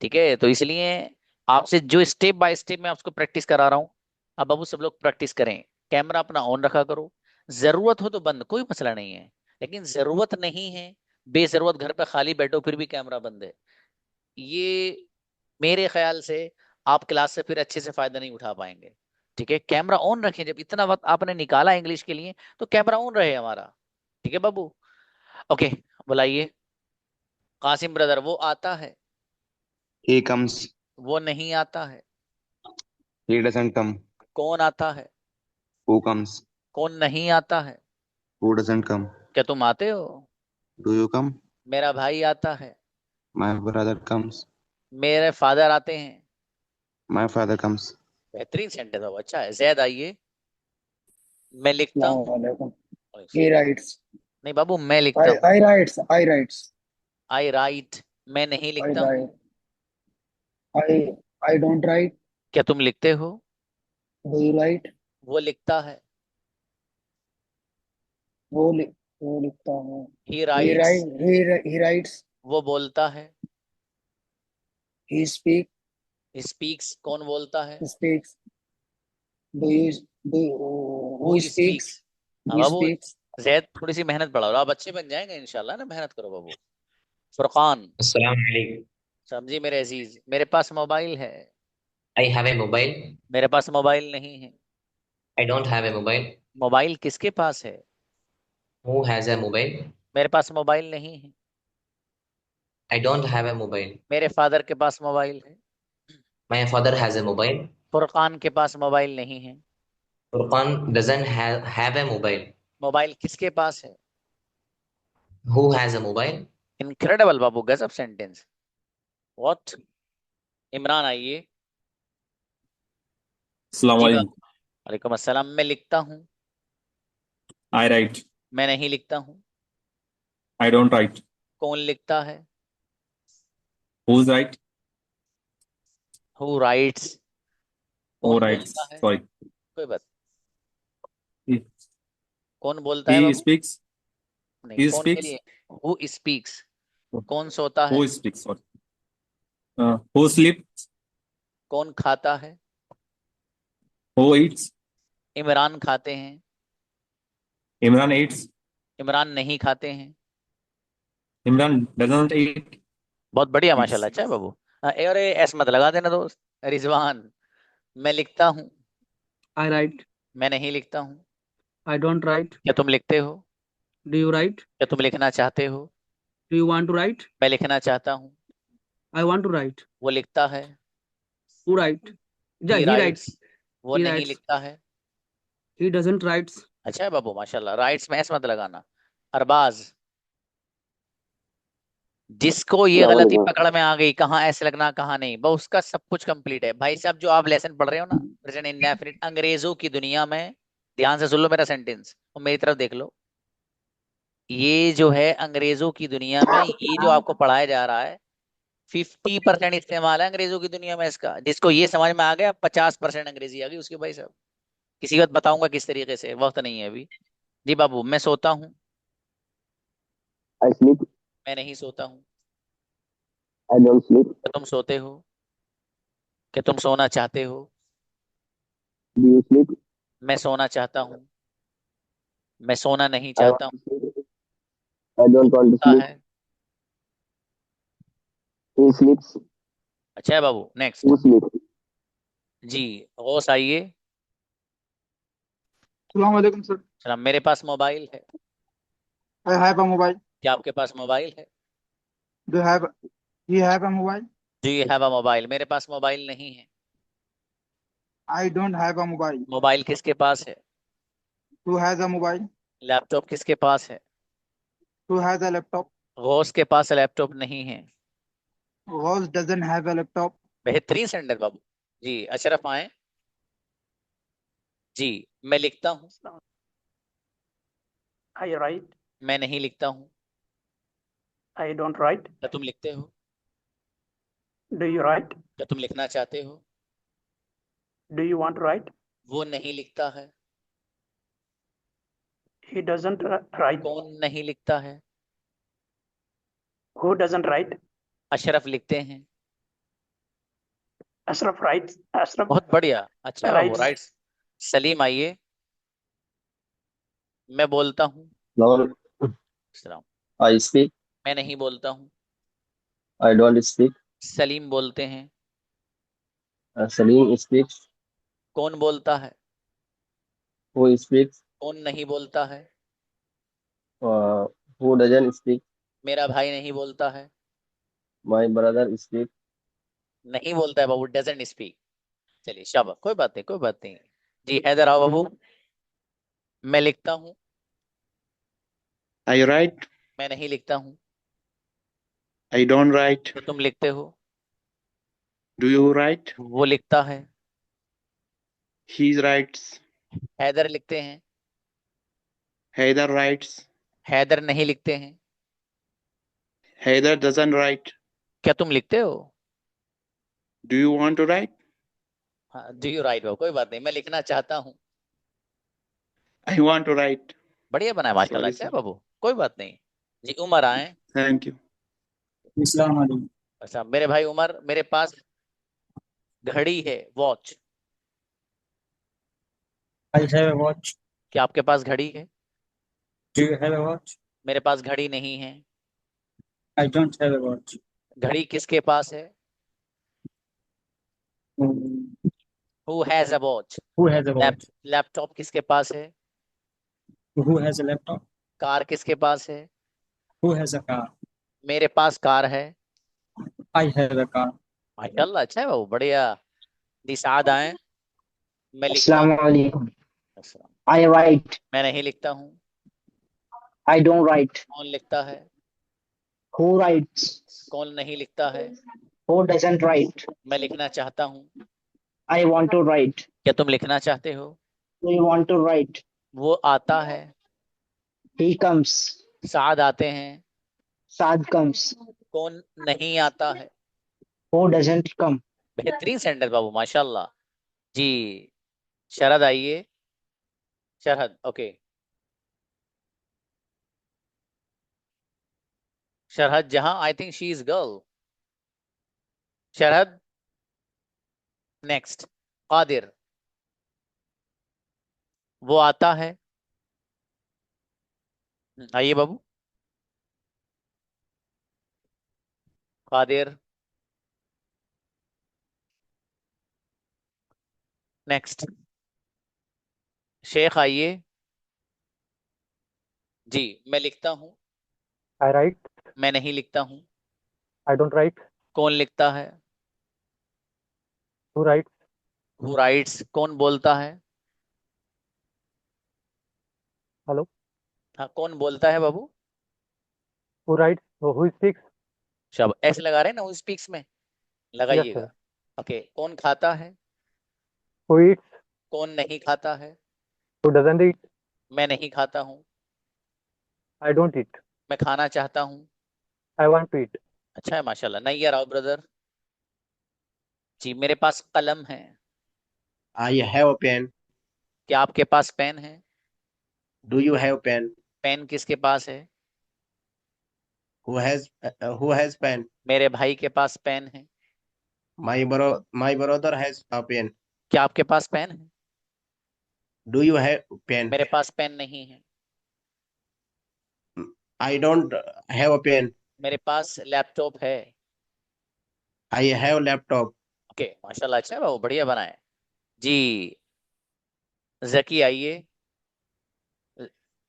ठीक है, तो इसलिए आपसे जो स्टेप बाय स्टेप मैं आपको प्रैक्टिस करा रहा हूँ, अब बाबू सब लोग प्रैक्टिस करें। कैमरा अपना ऑन रखा करो। जरूरत हो तो बंद, कोई मसला नहीं है। लेकिन जरूरत नहीं है, बेजरूरत घर पे खाली बैठो फिर भी कैमरा बंद है, ये मेरे ख्याल से आप क्लास से फिर अच्छे से फायदा नहीं उठा पाएंगे। ठीक है, कैमरा ऑन रखें। जब इतना वक्त आपने निकाला इंग्लिश के लिए, तो कैमरा ऑन रहे हमारा। ठीक है बाबू। ओके, बुलाइए। कासिम ब्रदर, वो आता है। He comes. वो नहीं आता है। He doesn't come. कौन आता है? Who comes? कौन नहीं आता है? Who doesn't come? क्या तुम आते हो? Do you come? मेरा भाई आता है। My brother comes. मेरे फादर आते हैं। My father comes. बेहतरीन सेंटेंस बाबू, अच्छा है। जैद आइए। मैं लिखता हूँ। Assalamualaikum. He writes. नहीं बाबू, मैं लिखता हूँ। I writes. I writes. I right. मैं नहीं I लिखता हूँ। write. I don't write. क्या तुम लिखते हो? Do you write? वो लिखता है। वो लिखता हूँ। ही राइट्स, He writes. वो बोलता है। He speak. स्पीक्स, कौन बोलता है? Speaks. Do you do who who speaks? speaks? हाँ Who बाबू, speaks? जैद थोड़ी सी मेहनत बढ़ाओ, आप अच्छे बन जाएंगे इंशाल्लाह ना, मेहनत करो बाबू। फुरकान, अस्सलाम वालेकुम। समझी मेरे अजीज, मेरे पास मोबाइल है। I have a mobile. मेरे पास मोबाइल नहीं है। I don't have a mobile. Mobile किसके पास है? Who has a mobile? मेरे पास मोबाइल नहीं है। I don't have a mobile. मेरे फादर के पास मोबाइल है। My father has a mobile. Furqan के पास मोबाइल नहीं है। Furqan doesn't have a mobile. Mobile किसके पास है? Who has a mobile? Incredible बाबू, गजब सेंटेंस। व्हाट? इमरान आइए। अस्सलाम जी वालेकुम। बाबू। वालेकुम अस्सलाम। मैं लिखता हूँ। I write. मैं नहीं लिखता हूँ। I don't write. कौन लिखता है? Who's right? Who rights, Who कौन writes? बोलता है? Sorry. कोई बात। He, कौन बोलता है he बाबू? speaks. नहीं, He कौन के speaks. लिए? हु स्पीक्स, कौन सोता है? Who speaks? Sorry. Who sleeps? कौन खाता है? Who eats? इमरान खाते हैं। Imran eats. इमरान नहीं खाते हैं। Imran doesn't eat. बहुत बढ़िया, Eats. माशाल्लाह, अच्छा है बाबू। अरे ऐस मत लगा देना दोस्त। रिजवान, मैं लिखता हूँ। I write. मैं नहीं लिखता हूँ। I don't write. क्या तुम लिखते हो? Do you write? क्या तुम लिखना चाहते हो? Do you want to write? मैं लिखना चाहता हूँ। I want to write. वो लिखता है। Who write? Yeah, he he writes. Rights, वो He नहीं writes. लिखता है। He doesn't writes. अच्छा है बाबू, माशाल्लाह। राइट्स में ऐस मत लगाना। अरबाज, जिसको ये गलती पकड़ में आ गई, कहाँ ऐसे लगना कहाँ नहीं, बस उसका सब कुछ कंप्लीट है भाई साहब। जो आप लेसन पढ़ रहे हो ना, प्रेजेंट इंडेफिनिट, अंग्रेजों की दुनिया में, ध्यान से सुन लो मेरा सेंटेंस और मेरी तरफ देख लो। ये जो है अंग्रेजों की दुनिया में, ये जो आपको पढ़ाया जा रहा है, 50% इस्तेमाल है अंग्रेजों की दुनिया में इसका। जिसको ये समझ में आ गया, 50% अंग्रेजी आ गई उसकी भाई साहब। किसी वक्त बताऊंगा किस तरीके से, वक्त नहीं है अभी। जी बाबू, मैं सोता हूँ। I sleep. मैं नहीं सोता हूँ। I don't sleep. क्या तुम सोते हो? क्या तुम सोना चाहते हो? Do you sleep? मैं सोना चाहता हूँ। मैं सोना नहीं I चाहता want हूँ। to sleep. I don't want to सोता sleep. है। He sleeps. अच्छा है बाबू, नेक्स्ट। Who sleeps? जी, गौस आइए। अस्सलाम वालेकुम सर। सलाम। मेरे पास मोबाइल है। I have a mobile. क्या आपके पास मोबाइल है? Do you have a mobile? Do you have a mobile? मेरे पास मोबाइल नहीं है। I don't have a mobile. Mobile किसके पास है? Who has a mobile? Laptop किसके पास है? Who has a laptop? Ghaus के पास लैपटॉप नहीं है। Rose doesn't have a laptop. बेहतरीन सेंटेंस बाबू। जी, अशरफ आए। जी, मैं लिखता हूँ। I write. मैं नहीं लिखता हूँ। I don't write. क्या तुम लिखते हो? Do you write? क्या तुम लिखना चाहते हो? Do you want to write? वो नहीं लिखता है। He doesn't write. कौन नहीं लिखता है? Who doesn't write? अशरफ लिखते हैं। Ashraf writes. Ashraf बहुत बढ़िया, अच्छा बाबू, writes. राइट। सलीम आइए। मैं बोलता हूँ। सलाम। I speak. मैं नहीं बोलता हूँ। I don't speak. सलीम बोलते हैं। Salim speaks. कौन बोलता है? Who speaks? कौन नहीं बोलता है? Who doesn't speak? मेरा भाई नहीं बोलता है। My brother speaks. नहीं बोलता है बाबू, डजंट स्पीक। चलिए शाबाश, कोई बात नहीं, कोई बात नहीं। जी, हैदर आओ बाबू। मैं लिखता हूँ। I write. मैं नहीं लिखता हूँ। I don't write. तो तुम लिखते हो। Do you write? वो लिखता है। He writes. हैदर लिखते हैं। Haider writes. हैदर नहीं लिखते हैं। Haider doesn't write. क्या तुम लिखते हो? Do you want to write? हाँ, डू यू राइट बाबू, कोई बात नहीं, मैं लिखना चाहता हूँ। I want to write. बढ़िया बनाया माशाल्लाह। Sorry, अच्छा है sir. बाबू, कोई बात नहीं। जी उमर आए। Thank you. Assalamu alaikum. अच्छा मेरे भाई उमर, मेरे पास घड़ी है, watch. I have a watch. क्या आपके पास घड़ी है? Do you have a watch? मेरे पास घड़ी नहीं है। I don't have a watch. घड़ी किसके पास है? Hmm. Who has a watch? Who has a watch? Laptop किसके पास है? Who has a laptop? Car किसके पास है? Who has a car? मेरे पास कार है। I have a car. माशाल्लाह अच्छा है बाबू, बढ़िया। दिशाद आए। मैं लिखता अस्सलाम हूँ। वालेकुम। अस्सलाम। I write. मैं नहीं लिखता हूँ। I don't write. कौन लिखता है? Who writes? कौन नहीं लिखता है? Who doesn't write? मैं लिखना चाहता हूँ। I want to write. क्या तुम लिखना चाहते हो? Do you want to write? वो आता है। He comes. साद आते हैं। Saad comes. कौन नहीं आता है? Who doesn't come? बेहतरीन सेंटेंस बाबू माशाल्लाह। जी शरद आइए। Sharad okay. Sharhad Jahan, I think she is girl. Sharhad next. Qadir, वो आता है। आइए बाबू। कादिर नेक्स्ट। शेख आइए। जी मैं लिखता हूँ। I write. मैं नहीं लिखता हूँ। I don't write. कौन लिखता है? Who writes? हु राइट्स, कौन बोलता है? Hello. हाँ कौन बोलता है बाबू? Who writes? Who speaks? शब ऐसे लगा रहे हैं ना, हु स्पीक्स में Yes, लगाइएगा। sir. ओके कौन खाता है? Who eats? कौन नहीं खाता है? Who doesn't eat? मैं नहीं खाता हूँ। I don't eat. मैं खाना चाहता हूँ। I want to eat. अच्छा है माशाल्लाह। नहीं यार आओ ब्रदर। जी मेरे पास कलम है। I have a pen. क्या आपके पास पेन है? Do you have pen? पेन किसके पास है? Who has pen? मेरे भाई के पास पेन है। My brother has a pen. क्या आपके पास पेन है? Do you have pen? मेरे पास पेन नहीं है। I don't have a pen. मेरे पास लैपटॉप है। I have laptop. ओके माशाल्लाह अच्छा है बाबू, बढ़िया बनाए। जी जकी आइए।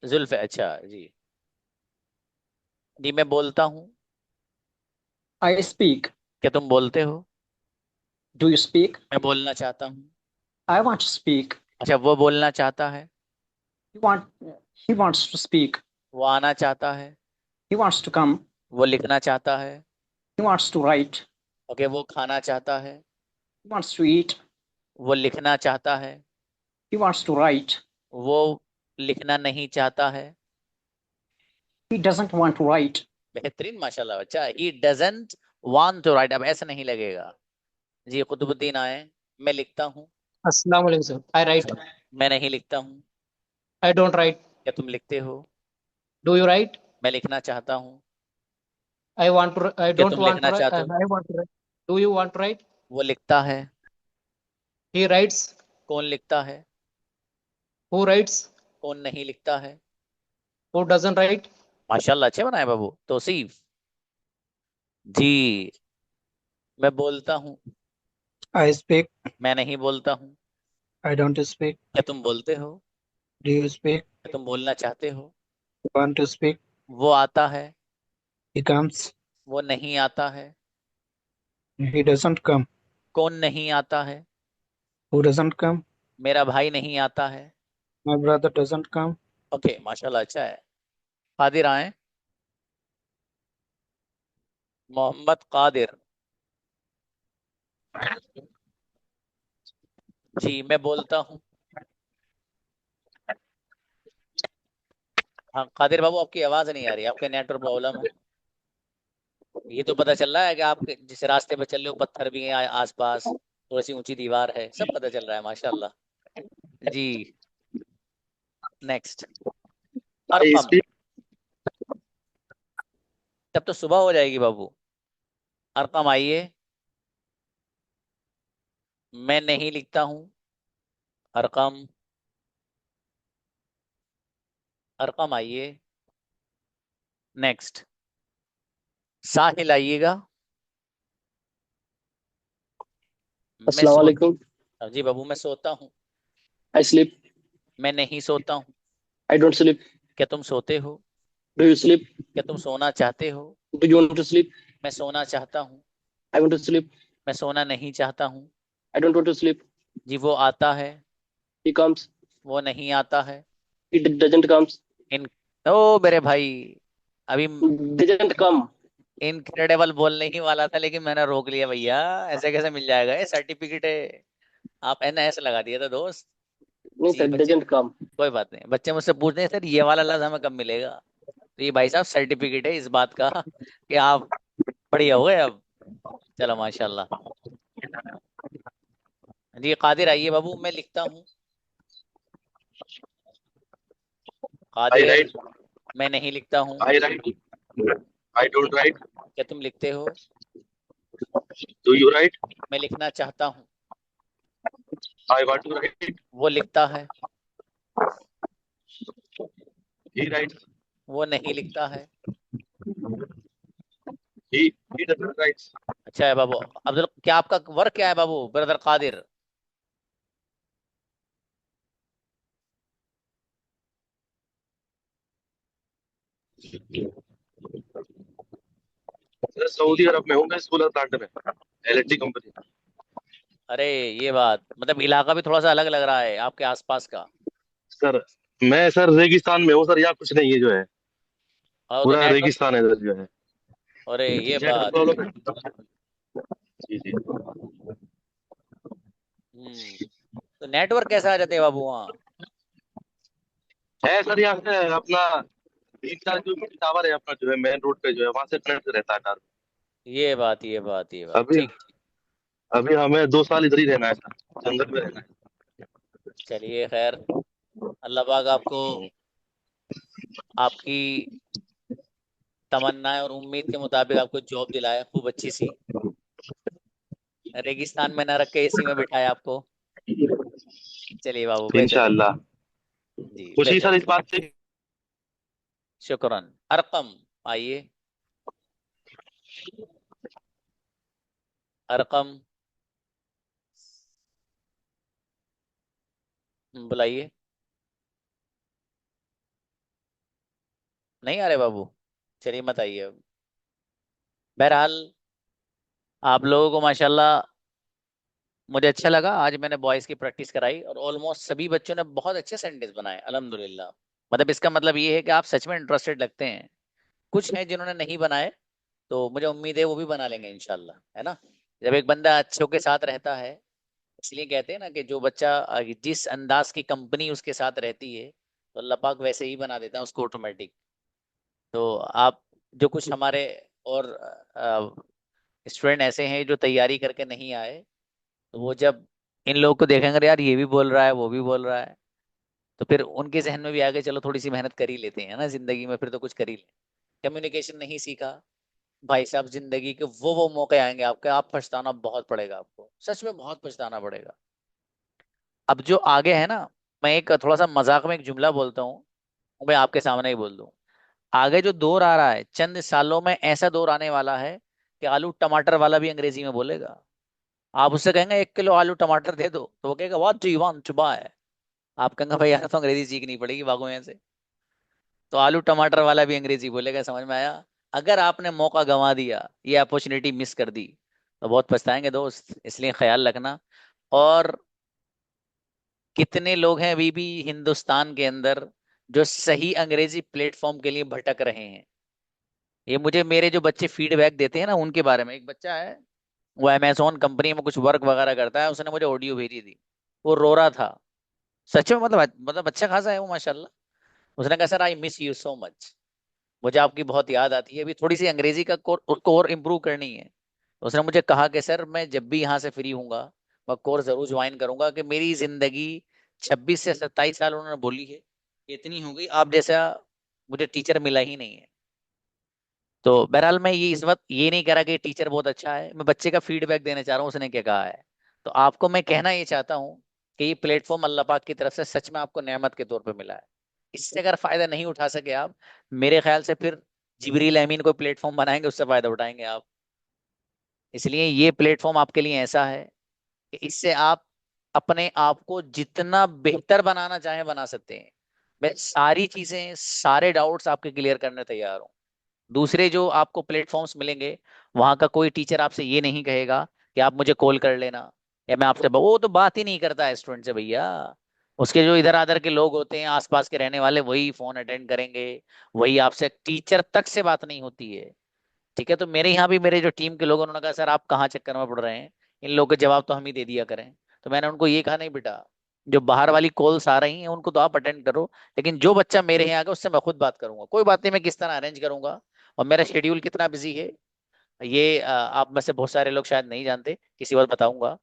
जुल्फ अच्छा जी। जी मैं बोलता हूँ। I speak. क्या तुम बोलते हो? Do you speak? मैं बोलना चाहता हूँ। I want to speak. अच्छा वो बोलना चाहता है। He wants to speak. वो आना चाहता है। He wants to come. वो लिखना चाहता है। He wants to write. Okay वो खाना चाहता है। He wants to eat. वो लिखना चाहता है। He wants to write. वो लिखना नहीं चाहता है। He doesn't want to write. बेहतरीन माशाल्लाह। अच्छा he doesn't want to write, अब ऐसा नहीं लगेगा। जी कुतुबुद्दीन आए। मैं लिखता हूँ। अस्सलाम वालेकुम सर। I write. मैं नहीं लिखता हूँ। I don't write. क्या तुम लिखते हो? Do you write? मैं लिखना चाहता हूँ। I want to. I क्या don't तुम want लिखना to write. चाहते हो? I want to write. Do you want to write? वो लिखता है। He writes. कौन लिखता है? Who writes? कौन नहीं लिखता है? Who doesn't write? माशाल्लाह अच्छे बनाए बाबू। तौसीफ जी मैं बोलता हूँ। I speak. मैं नहीं बोलता हूँ। I don't speak. क्या तुम बोलते हो? Do you speak? क्या तुम बोलना चाहते हो? Want to speak? वो आता है। He comes. वो नहीं आता है। He doesn't come. कौन नहीं आता है? Who doesn't come? मेरा भाई नहीं आता है। My brother doesn't come. Okay माशाल्लाह अच्छा है। कादिर आए। मोहम्मद कादिर। जी मैं बोलता हूँ। हाँ कादिर बाबू आपकी आवाज नहीं आ रही, आपके नेटवर्क प्रॉब्लम है। ये तो पता चल रहा है कि आप जिस रास्ते पे चल रहे हो पत्थर भी हैं आसपास, थोड़ी सी ऊंची दीवार है, सब पता चल रहा है माशाल्लाह। जी नेक्स्ट। अरकम। तब तो सुबह हो जाएगी बाबू। अरकम आइए। मैं नहीं लिखता हूं। अरकम। अरकम आइए। नेक्स्ट। साहिल आइएगा। मैं अस्सलाम वालेकुम। जी बाबू, मैं सोता हूँ। I sleep. मैं नहीं सोता हूँ। I don't sleep. क्या तुम सोते हो? Do you sleep? क्या तुम सोना चाहते हो? Do you want to sleep? मैं सोना चाहता हूँ। I want to sleep. मैं सोना नहीं चाहता हूँ। I don't want to sleep. जी वो आता है। He comes. वो नहीं आता है। He doesn't comes. ओ मेरे भाई, अभी Doesn't come. इनक्रेडिबल बोलने ही वाला था लेकिन मैंने रोक लिया भैया। ऐसे कैसे मिल जाएगा? ये सर्टिफिकेट है। आप NS लगा दिया था दोस्त। नहीं जी सर, बच्चे, doesn't come. कोई बात नहीं। बच्चे मुझसे पूछते हैं सर ये वाला लफ्ज हमें कब मिलेगा? तो ये भाई साहब सर्टिफिकेट है इस बात का कि आप बढ़िया हो गए अब। चलो माशाल्लाह। जी कादिर आइए बाबू, मैं लिखता हूँ। कादिर। मैं नहीं लिखता हूँ। I don't write. क्या तुम लिखते हो? Do you write? मैं लिखना चाहता हूँ। I want to write. वो लिखता है। He writes. वो नहीं लिखता है। He doesn't write. अच्छा है बाबू। अब्दुल, क्या आपका वर्क क्या है बाबू? ब्रदर कादिर। सर सऊदी अरब में हूँ मैं, सोलर प्लांट में, LNG कंपनी। अरे ये बात, मतलब इलाका भी थोड़ा सा अलग लग रहा है आपके आसपास का। सर मैं सर रेगिस्तान में हूँ सर, यहाँ कुछ नहीं है जो है, और तो पूरा नेटवर्क। रेगिस्तान है इधर जो है। अरे ये नेटवर्क बात। प्रॉब्लम है। जी जी। तो नेटवर्क कैसा आ जाते हैं बाबू वहाँ? है सर, यहाँ से अपना 3-4 किलोमीटर टावर है अपना जो है, मेन रोड पे जो है, वहां से कनेक्ट रहता है टावर। ये बात, ये बात, ये बात, अभी ठीक। अभी हमें 2 साल इधर ही रहना है सर, जंगल में रहना है। चलिए खैर, अल्लाह पाक आपको आपकी तमन्नाएं और उम्मीद के मुताबिक आपको जॉब दिलाए खूब अच्छी सी। रेगिस्तान में न रख के AC में बिठाए आपको। चलिए बाबू, बेहतर है। इंशाल्लाह। जी खुशी बेहतर सर है। इस बात से। शुक्रन। अरकम आइए। अरकम बुलाइए। नहीं आ रहे बाबू? चलिए मत आइए अब। बहरहाल, आप लोगों को माशाल्लाह मुझे अच्छा लगा। आज मैंने बॉयज की प्रैक्टिस कराई और ऑलमोस्ट सभी बच्चों ने बहुत अच्छे सेंटेंस बनाए अल्हम्दुलिल्लाह। मतलब इसका मतलब ये है कि आप सच में इंटरेस्टेड लगते हैं। कुछ हैं जिन्होंने नहीं बनाए, तो मुझे उम्मीद है वो भी बना लेंगे इंशाल्लाह, है ना? जब एक बंदा अच्छों के साथ रहता है, इसलिए कहते हैं ना कि जो बच्चा जिस अंदाज की कंपनी उसके साथ रहती है तो अल्लाह पाक वैसे ही बना देता है उसको ऑटोमेटिक। तो आप, जो कुछ हमारे और स्टूडेंट ऐसे हैं जो तैयारी करके नहीं आए, तो वो जब इन लोगों को देखेंगे अरे यार ये भी बोल रहा है वो भी बोल रहा है, तो फिर उनके जहन में भी आगे चलो थोड़ी सी मेहनत कर ही लेते हैं ना जिंदगी में, फिर तो कुछ कर ही ले। कम्युनिकेशन नहीं सीखा भाई साहब, जिंदगी के वो मौके आएंगे आपके, आप पछताना बहुत पड़ेगा आपको, सच में बहुत पछताना पड़ेगा। अब जो आगे है ना, मैं एक थोड़ा सा मजाक में एक जुमला बोलता हूँ, मैं आपके सामने ही बोल दूं। आगे जो दौर आ रहा है, चंद सालों में ऐसा दौर आने वाला है कि आलू टमाटर वाला भी अंग्रेजी में बोलेगा। आप उससे कहेंगे 1 किलो आलू टमाटर दे दो, तो वो कहेगा what do you want to buy. आप कहेंगे भाई यार तो अंग्रेजी सीखनी पड़ेगी, भागो यहाँ से। तो आलू टमाटर वाला भी अंग्रेजी बोलेगा, समझ में आया? अगर आपने मौका गंवा दिया, ये अपॉर्चुनिटी मिस कर दी, तो बहुत पछताएंगे दोस्त, इसलिए ख्याल रखना। और कितने लोग हैं अभी भी हिंदुस्तान के अंदर जो सही अंग्रेजी प्लेटफॉर्म के लिए भटक रहे हैं? ये मुझे मेरे जो बच्चे फीडबैक देते हैं ना उनके बारे में। एक बच्चा है, वो अमेजोन कंपनी में कुछ वर्क वगैरह करता है, उसने मुझे ऑडियो भेजी थी। वो रो रहा था सच में, मतलब अच्छा खासा है वो माशाल्लाह। उसने कहा sir I miss you so much, मुझे आपकी बहुत याद आती है, अभी थोड़ी सी अंग्रेजी का उसको और इम्प्रूव करनी है। उसने मुझे कहा कि सर मैं जब भी यहाँ से फ्री हूँगा मैं कोर्स जरूर ज्वाइन करूंगा, कि मेरी जिंदगी 26 से 27 साल उन्होंने बोली है, इतनी हो गई। आप जैसा मुझे टीचर मिला ही नहीं है। तो बहरहाल मैं ये इस वक्त ये नहीं कह रहा कि टीचर बहुत अच्छा है, मैं बच्चे का फीडबैक देना चाह रहा हूँ उसने क्या कहा है। तो आपको मैं कहना ये चाहता हूँ कि ये प्लेटफॉर्म अल्लाह पाक की तरफ से सच में आपको नेमत के तौर पे मिला है। इससे अगर फायदा नहीं उठा सके आप, मेरे ख्याल से फिर जिब्रील अमीन कोई प्लेटफॉर्म बनाएंगे उससे फायदा उठाएंगे आप। इसलिए ये प्लेटफॉर्म आपके लिए ऐसा है कि इससे आप अपने आप को जितना बेहतर बनाना चाहें बना सकते हैं। मैं सारी चीजें सारे डाउट्स आपके क्लियर करने तैयार हूँ। दूसरे जो आपको प्लेटफॉर्म्स मिलेंगे, वहां का कोई टीचर आपसे ये नहीं कहेगा कि आप मुझे कॉल कर लेना या मैं आपसे वो तो बात ही नहीं करता है स्टूडेंट से भैया। उसके जो इधर आधर के लोग होते हैं आसपास के रहने वाले वही फोन अटेंड करेंगे, वही आपसे, टीचर तक से बात नहीं होती है। ठीक है, तो मेरे यहाँ भी मेरे जो टीम के लोग उन्होंने कहा सर आप कहाँ चक्कर में पड़ रहे हैं, इन लोगों के जवाब तो हम ही दे दिया करें। तो मैंने उनको ये कहा नहीं बेटा, जो बाहर वाली कॉल्स आ रही हैं उनको तो आप अटेंड करो, लेकिन जो बच्चा मेरे यहाँ आएगा उससे मैं खुद बात करूंगा। कोई बात नहीं, मैं किस तरह अरेंज करूंगा और मेरा शेड्यूल कितना बिजी है ये आप में से बहुत सारे लोग शायद नहीं जानते, किसी वक्त बताऊंगा।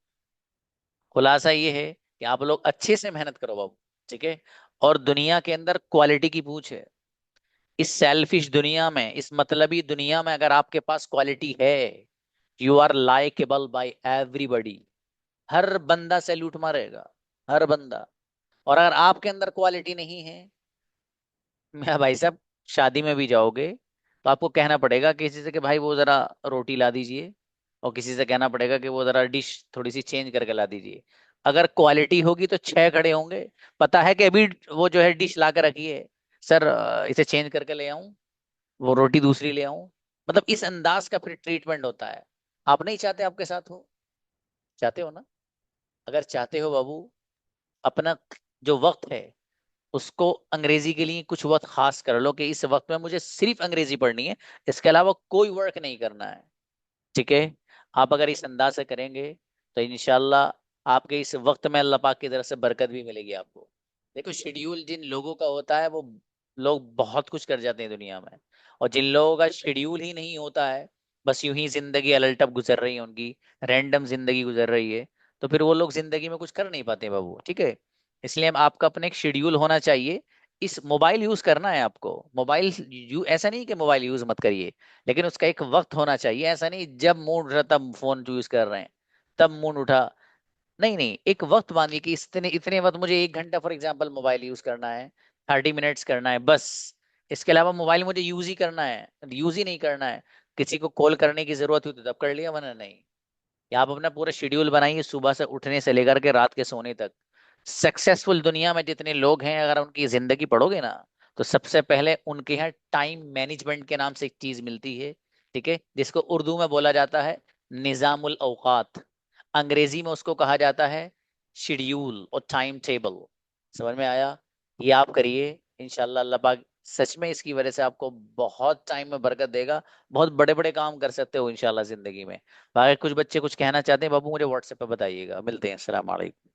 खुलासा ये है कि आप लोग अच्छे से मेहनत करो बाबू, ठीक है। और दुनिया के अंदर क्वालिटी की पूछ है। इस सेल्फिश दुनिया में, इस मतलबी दुनिया में अगर आपके पास क्वालिटी है, you are likeable by everybody. हर बंदा सैल्यूट मारेगा, हर बंदा। और अगर आपके अंदर क्वालिटी नहीं है, मैं भाई साहब, शादी में भी जाओगे तो आपको कहना पड़ेगा किसी से कि भाई वो जरा रोटी ला दीजिए, और किसी से कहना पड़ेगा कि वो जरा डिश थोड़ी सी चेंज करके ला दीजिए। अगर क्वालिटी होगी तो 6 खड़े होंगे, पता है कि अभी वो जो है डिश ला कर रखी है, सर इसे चेंज करके ले आऊं, वो रोटी दूसरी ले आऊं। मतलब इस अंदाज का फिर ट्रीटमेंट होता है। आप नहीं चाहते आपके साथ हो? चाहते हो ना? अगर चाहते हो बाबू, अपना जो वक्त है उसको अंग्रेजी के लिए कुछ वक्त खास कर लो कि इस वक्त में मुझे सिर्फ अंग्रेजी पढ़नी है, इसके अलावा कोई वर्क नहीं करना है। ठीक है, आप अगर इस अंदाज से करेंगे तो इंशाल्लाह आपके इस वक्त में अल्लाह पाक की तरफ से बरकत भी मिलेगी आपको। देखो, शेड्यूल जिन लोगों का होता है वो लोग बहुत कुछ कर जाते हैं दुनिया में, और जिन लोगों का शेड्यूल ही नहीं होता है, बस यूं ही जिंदगी अलटप गुजर रही है उनकी, रैंडम जिंदगी गुजर रही है, तो फिर वो लोग जिंदगी में कुछ कर नहीं पाते बाबू। ठीक है, इसलिए आपका अपना एक शेड्यूल होना चाहिए। इस मोबाइल यूज करना है आपको, मोबाइल ऐसा नहीं कि मोबाइल यूज मत करिए, लेकिन उसका एक वक्त होना चाहिए। ऐसा नहीं जब मूड उठा तब फोन यूज कर रहे हैं, तब मूड उठा, नहीं नहीं, एक वक्त बांधिए कि इतने इतने वक्त मुझे 1 घंटा फॉर एग्जाम्पल मोबाइल यूज करना है, 30 मिनट्स करना है बस। इसके अलावा मोबाइल मुझे यूज ही करना है, यूज ही नहीं करना है। किसी को कॉल करने की जरूरत हुई तो तब कर लिया, वरना नहीं। या आप अपना पूरा शेड्यूल बनाइए सुबह से उठने से लेकर के रात के सोने तक। सक्सेसफुल दुनिया में जितने लोग हैं अगर उनकी जिंदगी पढ़ोगे ना, तो सबसे पहले उनके यहाँ टाइम मैनेजमेंट के नाम से एक चीज मिलती है, ठीक है, जिसको उर्दू में बोला जाता है निजामुल औकात, अंग्रेजी में उसको कहा जाता है शेड्यूल और टाइम टेबल। समझ में आया? ये आप करिए, इंशाल्लाह अल्लाह पाक सच में इसकी वजह से आपको बहुत टाइम में बरकत देगा। बहुत बड़े बड़े काम कर सकते हो इंशाल्लाह जिंदगी में। बाकी कुछ बच्चे कुछ कहना चाहते हैं बाबू, मुझे व्हाट्सएप पे बताइएगा। मिलते हैं, अस्सलाम वालेकुम।